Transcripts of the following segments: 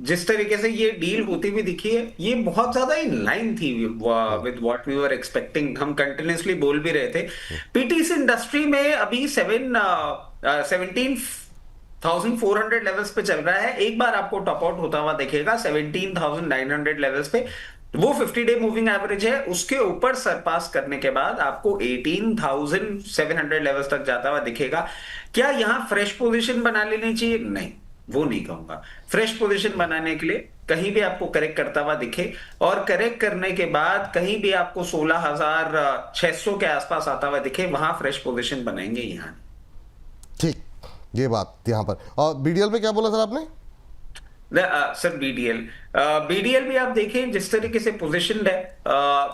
जिस तरीके से ये डील होती हुई दिखी है, ये बहुत ज्यादा इन लाइन थी with what we were expecting. हम कंटिन्यूअसली बोल भी रहे थे पीटीसी इंडस्ट्री में अभी 17,400 लेवल्स पे चल रहा है। एक बार आपको टॉप आउट होता हुआ दिखेगा 17,900 लेवल्स पे। वो 50 डे मूविंग एवरेज है, उसके ऊपर सरपास करने के बाद आपको 18,700 लेवल्स तक जाता हुआ दिखेगा। क्या यहां फ्रेश पोजीशन बना लेनी चाहिए? नहीं, वो नहीं कहूंगा। फ्रेश पोजीशन बनाने के लिए कहीं भी आपको करेक्ट करता हुआ दिखे, और करेक्ट करने के बाद कहीं भी आपको 16,600 के आसपास आता हुआ दिखे, वहां फ्रेश पोजीशन बनाएंगे यहाँ। ठीक, ये बात यहाँ पर। और बीडीएल पे क्या बोला सर आपने? सर बीडीएल भी आप देखें जिस तरीके से पोजीशनड है,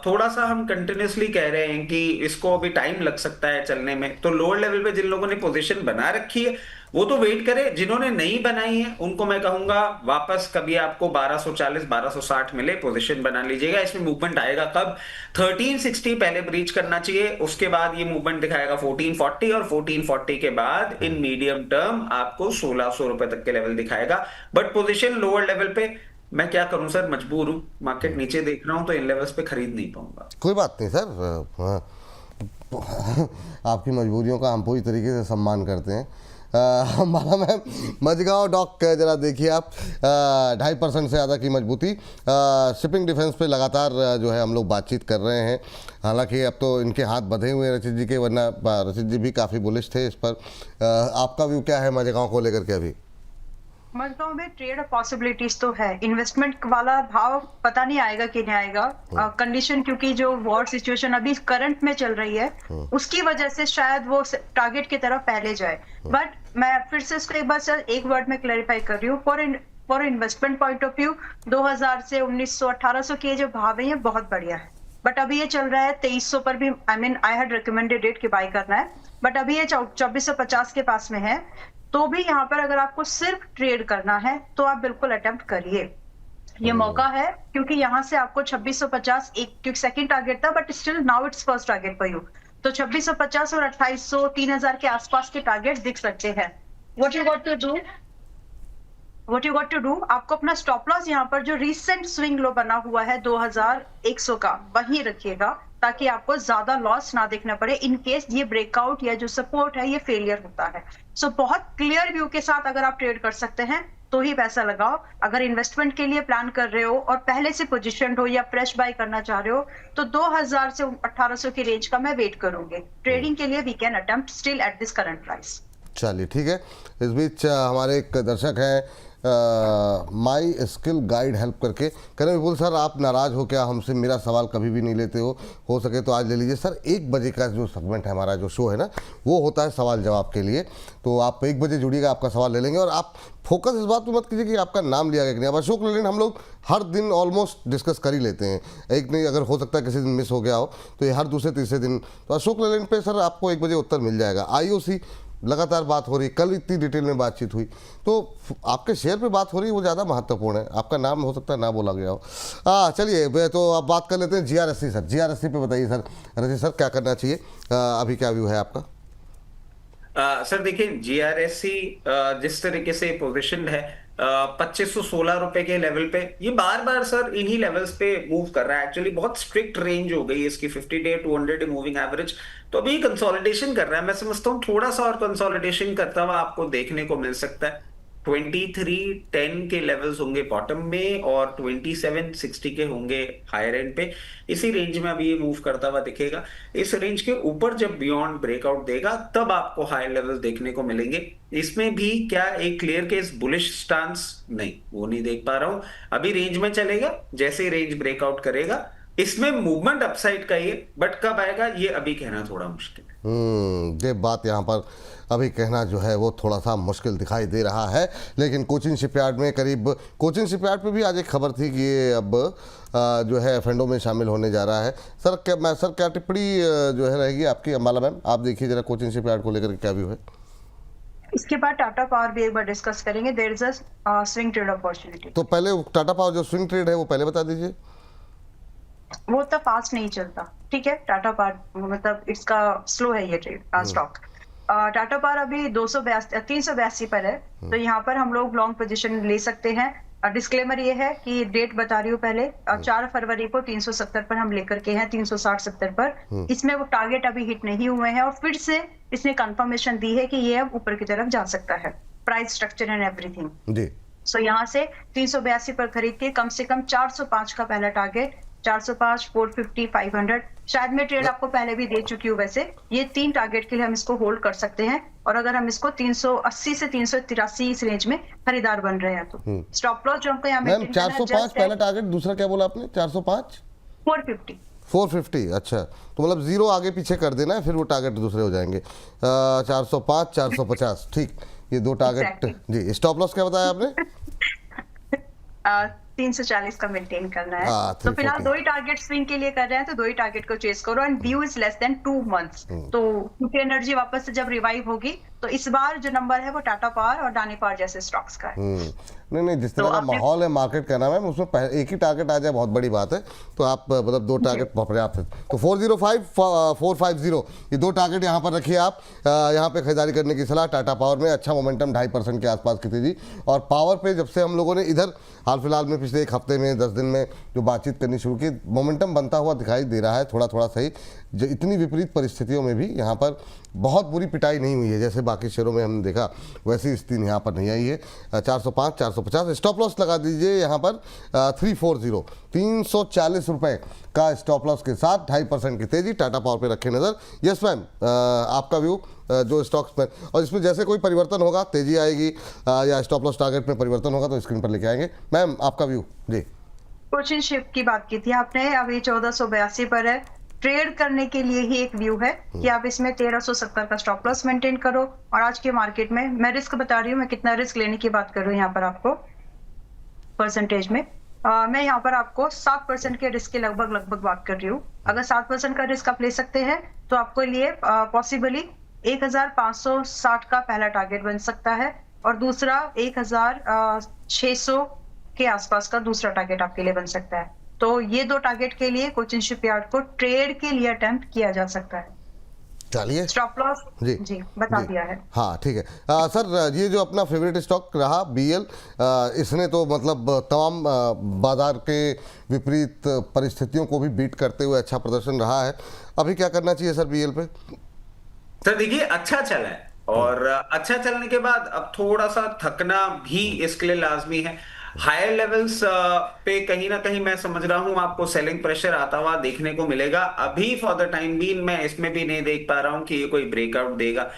थोड़ा सा हम कंटिन्यूसली कह रहे हैं कि इसको अभी टाइम लग सकता है चलने में। तो लोअर लेवल पे जिन लोगों ने पोजीशन बना रखी है वो तो वेट करें, जिन्होंने नहीं बनाई है उनको मैं कहूंगा वापस कभी आपको 1240 1260 मिले पोजीशन बना लीजिएगा। इसमें मूवमेंट आएगा कब? 1360 पहले ब्रीच करना चाहिए, उसके बाद ये मूवमेंट दिखाएगा 1440, और 1440 के बाद इन मीडियम टर्म आपको 1600 रुपए तक के लेवल दिखाएगा। बट पोजीशन लोअर लेवल पे मैं क्या करूं सर, मजबूर हूं। मार्केट नीचे देख रहा हूं तो इन लेवल्स पे खरीद नहीं पाऊंगा। कोई बात नहीं सर, आपकी मजबूरियों का हम पूरी तरीके से सम्मान करते हैं। माला मैम, मझगांव डॉक जरा देखिए आप, 2.5% से ज़्यादा की मजबूती। शिपिंग डिफेंस पे लगातार जो है हम लोग बातचीत कर रहे हैं। हालांकि अब तो इनके हाथ बंधे हुए हैं रचित जी के, वरना रचित जी भी काफ़ी बुलिश थे इस पर। आपका व्यू क्या है मझगांव को लेकर के? अभी मझगांव में ट्रेड पॉसिबिलिटीज तो है, इन्वेस्टमेंट वाला भाव पता नहीं आएगा कि नहीं आएगा। कंडीशन क्योंकि जो वॉर सिचुएशन अभी करंट में चल रही है उसकी वजह से शायद वो टारगेट की तरफ पहले जाए। बट मैं फिर से इसको एक बार सर एक वर्ड में क्लैरिफाई कर रही हूँ, for investment point of view 2000 से 1900 1800 के जो भाव है ये बहुत बढ़िया है। बट अभी ये चल रहा है 2300 पर भी, आई हैड रिकमेंडेड इट कि बाय करना है, बट अभी ये 2450 के पास में है। तो भी यहाँ पर अगर आपको सिर्फ ट्रेड करना है तो आप बिल्कुल अटेम्प्ट करिए, ये मौका है। क्योंकि यहाँ से आपको 2650 एक सेकंड टारगेट था, but still now it's first target for you. तो 2650 और 2800 3000 के आसपास के टारगेट दिख सकते हैं। What you got to do, आपको अपना स्टॉप लॉस यहाँ पर जो रिसेंट स्विंग लो बना हुआ है 2100 का वहीं रखिएगा, ताकि आपको ज्यादा लॉस ना देखना पड़े इन केस ये ब्रेकआउट या जो सपोर्ट है ये फेलियर होता है। सो बहुत क्लियर व्यू के साथ अगर आप ट्रेड कर सकते हैं तो ही पैसा लगाओ। अगर इन्वेस्टमेंट के लिए प्लान कर रहे हो और पहले से पोजीशन हो या फ्रेश बाय करना चाह रहे हो तो 2000 से 1800 की रेंज का मैं वेट करूंगी। ट्रेडिंग के लिए we can attempt still at this current price. चलिए ठीक है। इस बीच हमारे एक दर्शक हैं माई स्किल गाइड हेल्प करके, कह रहे विपुल सर आप नाराज़ हो क्या हमसे, मेरा सवाल कभी भी नहीं लेते हो सके तो आज ले लीजिए। सर 1 बजे का जो सेगमेंट है हमारा, जो शो है ना, वो होता है सवाल जवाब के लिए। तो आप 1 बजे जुड़िएगा, आपका सवाल ले लेंगे। और आप फोकस इस बात पर मत कीजिए कि आपका नाम लिया गया कि नहीं। अब अशोक लेलैंड हम लोग हर दिन ऑलमोस्ट डिस्कस कर ही लेते हैं, एक नहीं अगर हो सकता है किसी दिन मिस हो गया हो तो ये हर दूसरे तीसरे दिन। तो अशोक लेलैंड पे सर आपको 1 बजे उत्तर मिल जाएगा। IOC लगातार बात हो रही, कल इतनी डिटेल में बातचीत हुई, तो आपके शेयर पे बात हो रही है वो ज़्यादा महत्वपूर्ण है। आपका नाम हो सकता है ना बोला गया हो। चलिए तो अब बात कर लेते हैं GRSC सर। GRSC पे बताइए सर, रजत सर क्या करना चाहिए, अभी क्या व्यू है आपका? सर देखिए GRSC जिस तरीके से पोजिशन है 2516 रुपए के लेवल पे, ये बार बार सर इन्हीं लेवल्स पे मूव कर रहा है। एक्चुअली बहुत स्ट्रिक्ट रेंज हो गई इसकी 50 डे 200 डे मूविंग एवरेज। तो अभी कंसोलिडेशन कर रहा है, मैं समझता हूँ थोड़ा सा और कंसोलिडेशन करता हुआ आपको देखने को मिल सकता है। 2310 के लेवल्स होंगे बॉटम में और 2760 के होंगे हायर एंड पे। इसी रेंज में अभी ये मूव करता हुआ दिखेगा। इस रेंज के ऊपर जब बियॉन्ड ब्रेकआउट देगा तब आपको हाई लेवल्स देखने को मिलेंगे। इसमें भी क्या एक क्लियर केस बुलिश स्टांस? नहीं, वो नहीं देख पा रहा हूं। अभी रेंज में चलेगा, जैसे रेंज ब्रेकआउट करेगा इसमें मूवमेंट अपसाइड का ये, बट कब आएगा ये अभी कहना थोड़ा मुश्किल है। ये बात यहाँ पर अभी कहना जो है वो थोड़ा सा मुश्किल दिखाई दे रहा है। लेकिन कोचिन शिपयार्ड में करीब, कोचिन शिपयार्ड पे भी आज एक खबर थी कि ये अब जो है फंडों में शामिल होने जा रहा है। सर क्या टिप्पणी जो है रहेगी आपकी? अंबाला मैम आप देखिए जरा कोचिन शिपयार्ड को लेकर क्या व्यू है? इसके बाद टाटा पावर भी एक बार डिस्कस करेंगे। There is a swing trade opportunity. तो पहले टाटा पावर जो स्विंग ट्रेड है वो पहले बता दीजिए। वो तो फास्ट नहीं चलता, ठीक है। टाटा पावर मतलब इसका स्लो है ये ट्रेड स्टॉक। टाटा पावर अभी 382 पर है, तो यहाँ पर हम लोग लॉन्ग पोजीशन ले सकते हैं। डिस्क्लेमर ये है कि डेट बता रही हूँ पहले, 4 फरवरी को 370 पर हम लेकर के हैं, 360-70 पर। इसमें वो टारगेट अभी हिट नहीं हुए हैं और फिर से इसने कंफर्मेशन दी है कि ये अब ऊपर की तरफ जा सकता है, प्राइस स्ट्रक्चर एंड एवरीथिंग जी। सो यहाँ से 382 पर खरीद के कम से कम 405 का पहला टारगेट, 405, 450, 500, शायद मैं ट्रेड आपको पहले भी दे चुकी हूँ। वैसे ये 3 टारगेट के लिए हम इसको होल्ड कर सकते हैं, और अगर हम इसको 380 से 383 इस रेंज में खरीदार बन रहे हैं तो स्टॉप लॉस जो हमको यहाँ मैम 405 पहला टारगेट, दूसरा क्या बोला आपने? 405, 450, 450। अच्छा, तो मतलब जीरो आगे पीछे कर देना है, फिर वो टारगेट दूसरे हो जाएंगे। 405, 450, ठीक, ये 2 टारगेट। जी, स्टॉप लॉस क्या बताया आपने? 340 का मेंटेन करना है। तो 340। फिलहाल 2 ही टारगेट स्विंग के लिए कर रहे हैं, तो 2 ही टारगेट को चेस करो and view is less than 2 months. तो क्योंकि एनर्जी वापस से जब रिवाइव होगी तो इस बार जो नंबर है वो टाटा पावर और अडानी पावर जैसे स्टॉक्स का है। नहीं, जिस तरह का माहौल है मार्केट का नाम है, उसमें एक ही टारगेट आ जाए बहुत बड़ी बात है। तो आप मतलब 2 टारगेट पर्याप्त है। तो 405, 450 ये 2 टारगेट यहाँ पर रखिए आप। यहाँ पे खरीदारी करने की सलाह। टाटा पावर में अच्छा मोमेंटम 2.5% के आसपास की तेजी, और पावर पे जब से हम लोगों ने इधर हाल फिलहाल में पिछले 1 हफ्ते में 10 दिन में जो बातचीत करनी शुरू की, मोमेंटम बनता हुआ दिखाई दे रहा है थोड़ा थोड़ा सही। जो इतनी विपरीत परिस्थितियों में भी यहाँ पर बहुत बुरी पिटाई नहीं हुई है, जैसे बाकी शेयरों में हमने देखा वैसी स्थिति यहाँ पर नहीं आई है। 405, 450 स्टॉप लॉस लगा दीजिए यहाँ पर। 340, 340 रुपये का स्टॉप लॉस के साथ 2.5% की तेजी। टाटा पावर पे रखे नज़र। यस मैम, आपका व्यू जो स्टॉक्स पर, और इसमें जैसे कोई परिवर्तन होगा, तेजी आएगी या स्टॉप लॉस टारगेट में परिवर्तन होगा तो स्क्रीन पर लेके आएंगे। मैम आपका व्यू। जी, कोचिन शिप की बात की थी आपने, अभी 1482 पर है। ट्रेड करने के लिए ही एक व्यू है कि आप इसमें 1370 का स्टॉप लॉस मेंटेन करो। और आज के मार्केट में मैं रिस्क बता रही हूँ, मैं कितना रिस्क लेने की बात कर रही हूँ यहाँ पर आपको परसेंटेज में। मैं यहाँ पर आपको 7% के रिस्क के लगभग बात कर रही हूँ। अगर 7% का रिस्क आप ले सकते हैं तो आपको लिए पॉसिबली 1560 का पहला टारगेट बन सकता है, और दूसरा 1600 के आसपास का दूसरा टारगेट आपके लिए बन सकता है। तो ये 2 टारगेट के लिए कोचिन शिपयार्ड को ट्रेड के लिए अटेम्प्ट किया जा सकता है। चलिए, स्टॉप लॉस जी बता दिया है। हाँ ठीक है। सर, ये जो अपना फेवरेट स्टॉक रहा BL, इसने तो मतलब तमाम बाजार के विपरीत परिस्थितियों को भी बीट करते हुए अच्छा प्रदर्शन रहा है। अभी क्या करना चाहिए सर BL पे? सर देखिए, अच्छा चला है, और अच्छा चलने के बाद अब थोड़ा सा थकना भी इसके लिए लाजमी है। हायर लेवल्स पे कहीं ना कहीं मैं समझ रहा हूं आपको सेलिंग प्रेशर आता हुआ देखने को मिलेगा। अभी फॉर द टाइम बीइंग मैं इसमें भी नहीं देख पा रहा हूं कि ये कोई ब्रेकआउट देगा।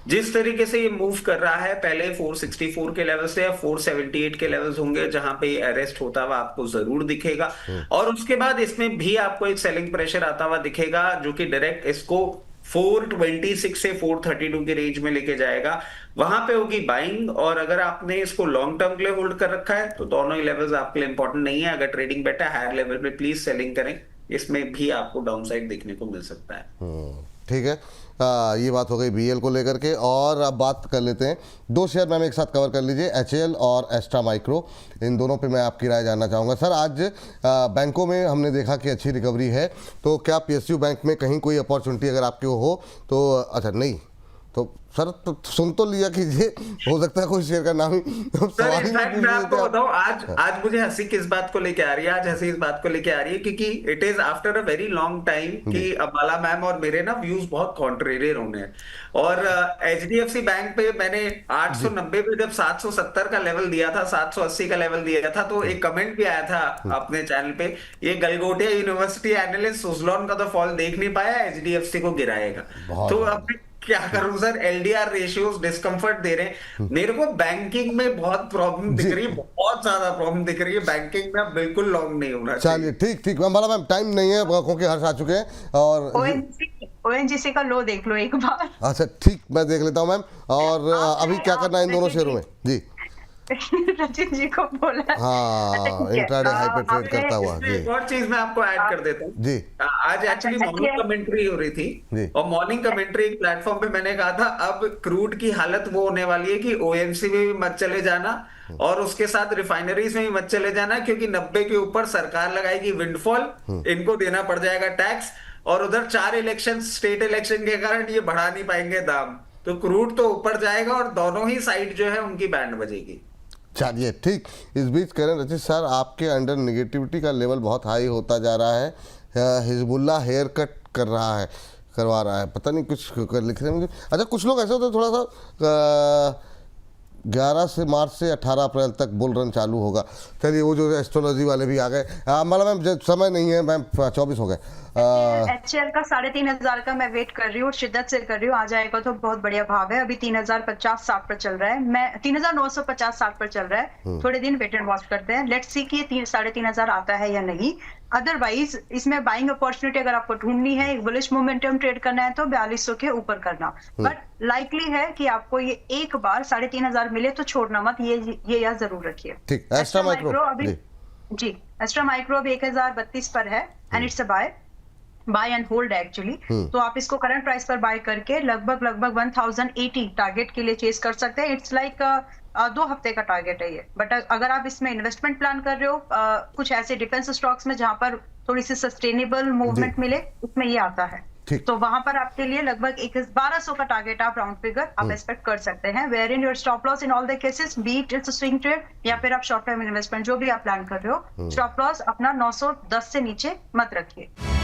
जिस तरीके से ये मूव कर रहा है, पहले 464 के लेवल से या 478 के लेवल्स होंगे जहां पे अरेस्ट होता हुआ आपको जरूर दिखेगा, और उसके बाद इसमें भी आपको एक सेलिंग प्रेशर आता हुआ दिखेगा जो कि डायरेक्ट इसको 426 से 432 के रेंज में लेके जाएगा। वहां पे होगी बाइंग, और अगर आपने इसको लॉन्ग टर्म के लिए होल्ड कर रखा है तो दोनों ही लेवल्स आपके लिए इंपॉर्टेंट नहीं है। अगर ट्रेडिंग बेटा है हायर लेवल पे प्लीज सेलिंग करें, इसमें भी आपको डाउनसाइड देखने को मिल सकता है। ठीक है, ये बात हो गई BL को लेकर के। और अब बात कर लेते हैं 2 शेयर मैम एक साथ कवर कर लीजिए, HAL और एस्ट्रा माइक्रो। इन दोनों पे मैं आपकी राय जानना चाहूँगा। सर, आज बैंकों में हमने देखा कि अच्छी रिकवरी है, तो क्या PSU बैंक में कहीं कोई अपॉर्चुनिटी अगर आपके हो तो? अच्छा नहीं, तो सर तो सुन तो लिया कीजिए, हो सकता है कोई शेयर का नाम ही सर, इनफैक्ट मैं आपको बताऊं, आज मुझे हंसी किस बात को लेके आ रही है। आज हंसी इस बात को लेके आ रही है क्योंकि it is after a very long time कि अबाला मैम और मेरे ना व्यूज बहुत कॉन्ट्रेरी होने हैं। और HDFC बैंक पे मैंने 890 पे जब 770 का लेवल दिया था, 780 का लेवल दिया था, तो एक कमेंट भी आया था अपने चैनल पे, ये गलगोटिया यूनिवर्सिटी एनालिस्ट सुजलॉन का तो फॉल देख नहीं पाया, HDFC को गिराएगा। तो अब क्या करूं सर, LDR रेशियोज डिस्कंफर्ट दे रहे हैं मेरे को। बैंकिंग में बहुत प्रॉब्लम दिख रही है, बहुत ज्यादा प्रॉब्लम दिख रही है बैंकिंग में। अब बिल्कुल लॉन्ग नहीं होना चाहिए। चलिए ठीक मैम, टाइम नहीं है क्योंकि हर्ष आ चुके हैं। और ONGC का लो देख लो एक बार। अच्छा ठीक, मैं देख लेता हूँ मैम। और अभी क्या करना है इन दोनों शेयरों में? जी रचिन जी को बोला। हाँ, इंट्राडे हाई पे ट्रेड करता हुआ। जी, एक और चीज मैं आपको ऐड कर देता हूँ। जी, आज एक्चुअली मॉर्निंग कमेंट्री हो रही थी, और मॉर्निंग कमेंट्री एक प्लेटफॉर्म पे मैंने कहा था अब क्रूड की हालत वो होने वाली है कि OMC में भी मत चले जाना और उसके साथ रिफाइनरीज में भी मत चले जाना, क्योंकि 90 के ऊपर सरकार लगाएगी विंडफॉल, इनको देना पड़ जाएगा टैक्स, और उधर 4 इलेक्शन स्टेट इलेक्शन के कारण ये बढ़ा नहीं पाएंगे दाम, तो क्रूड तो ऊपर जाएगा और दोनों ही साइड जो है उनकी बैंड बजेगी। चलिए ठीक। इस बीच करण रचित सर, आपके अंडर नेगेटिविटी का लेवल बहुत हाई होता जा रहा है। हिजबुल्ला हेयर कट करवा रहा है, पता नहीं कुछ लिख रहे हैं मुझे। अच्छा, कुछ लोग ऐसे होते हैं थोड़ा सा 11 से मार्च से 18 अप्रैल तक बुल रन चालू होगा। चलिए, वो जो एस्ट्रोलॉजी वाले भी आ गए। मतलब मैम समय नहीं है मैम, 24 हो गए। HCL का 3,500 का मैं वेट कर रही हूँ, शिद्दत से कर रही हूँ। आ जाएगा तो बहुत बढ़िया भाव है। अभी 3,050-60 पर चल रहा है, मैं 3,950-60 पर चल रहा है। थोड़े दिन वेट एंड वॉच करते हैं, लेट्स सी कि 3,500 आता है या नहीं। अदरवाइज इसमें बाइंग अपॉर्चुनिटी अगर आपको ढूंढनी है, एक बुलिश मोमेंटम ट्रेड करना है तो 4200 के ऊपर करना। बट लाइकली है कि आपको ये एक बार 3,500 मिले तो छोड़ना मत, ये याद जरूर रखिए। ठीक। एस्ट्रा माइक्रो अभी जी, एस्ट्रा माइक्रो अभी 1032 पर है and it's a buy and hold actually. तो आप इसको करंट प्राइस पर बाय करके लगभग 1080 टारगेट के लिए चेस कर सकते हैं। इट्स लाइक 2 हफ्ते का टारगेट है ये। बट अगर आप इसमें इन्वेस्टमेंट प्लान कर रहे हो कुछ ऐसे डिफेंस स्टॉक्स में जहां पर थोड़ी सी सस्टेनेबल मूवमेंट मिले, उसमें ये आता है। तो वहां पर आपके लिए लगभग 1200 का टारगेट आप राउंड फिगर आप एक्सपेक्ट कर सकते हैं। Where in your stop loss in all the cases, be it swing trade या फिर आप शॉर्ट टर्म इन्वेस्टमेंट जो भी आप प्लान कर रहे हो, स्टॉप लॉस अपना 910 से नीचे मत रखिए।